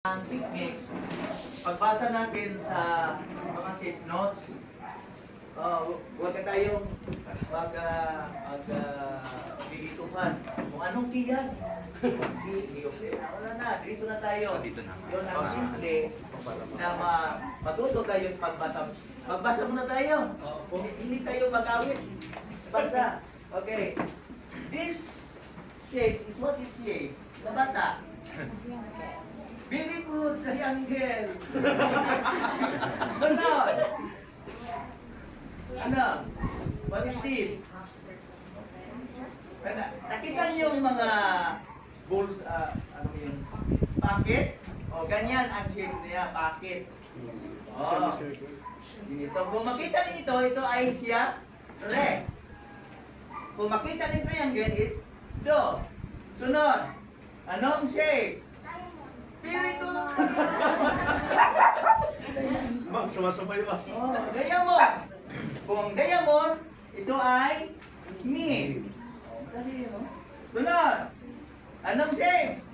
Ang techniques, pagbasa natin sa mga shape notes, huwag ka tayong lilituhan. Kung anong tiyan, si Jose, wala na, dito na tayo. Dito na. Yun ang simple na matuto tayo sa pagbasa. Magbasa muna tayo. Kung hindi tayo mag-awit, basa. Okay. This shape is what is shape? Na bata. Very good, triangle. Sunod. Ano? What is this? Nakita niyo yung mga balls, ano yun? Packet? O, ganyan ang shape niya, packet. O, dito. Kung makita niyo ito ay siya rest. Kung makita niyo triangle is do. Sunod. Anong shape? Very good. Bang, sumasabay ba? Oh, diamond. Kung diamond, ito ay mid. Dali yun, no? Sunod. Anong shapes?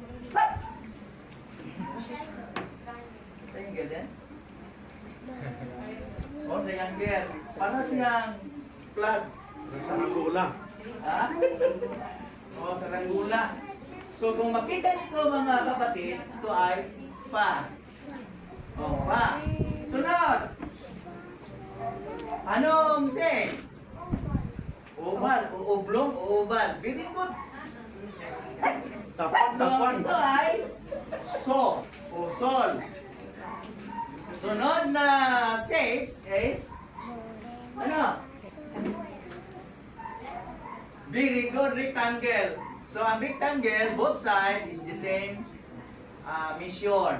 Triangle yan? Oh, triangle. Para siyang flag. Saranggola. Ha? Oh, saranggula. So kung makita nito mga kapatid, ito ay pa. Oh, pa. Sunod. Anong shape? Oval, o oblong, o oval. Very good. Tapan, So tapan. ito ay so, o sol. Sunod na shapes is ano? Very good, rectangle. So ang rectangle, both sides is the same measure.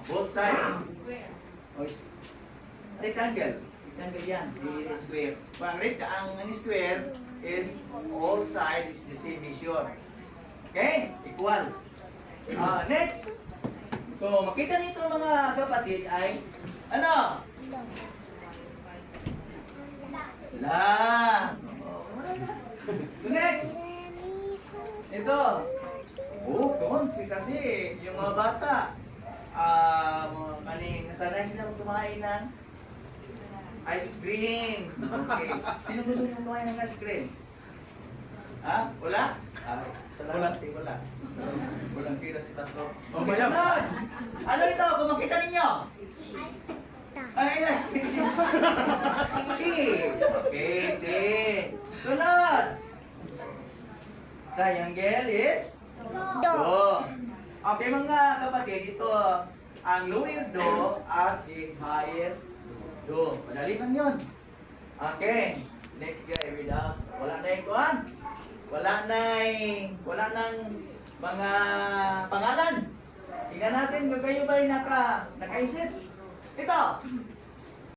Both sides. Rectangle. Rectangle yan, hindi square. Ang square is all sides is the same measure. Okay? Equal. Next. So makita nito mga kapatid ay ano? La. Next. Ito. Oh, kasi yung mga bata, nasanay sila kumain ng ice cream. Okay. Sino gusto nyo kumain ng ice cream? Ha? Wala? Salamat, wala. Walang pira si Pastor. Okay, sunod. Ano ito? Kung makita ninyo? Ay, ice cream. Okay. Sunod. Triangle is? Do. Okay mga kapatid, ito ang lower do at the higher do. Madali lang yun. Okay. Next guy, without. Wala na yung kuhan. Wala nang mga pangalan. Tingnan natin kung kayo ba'y nakaisip. Ito.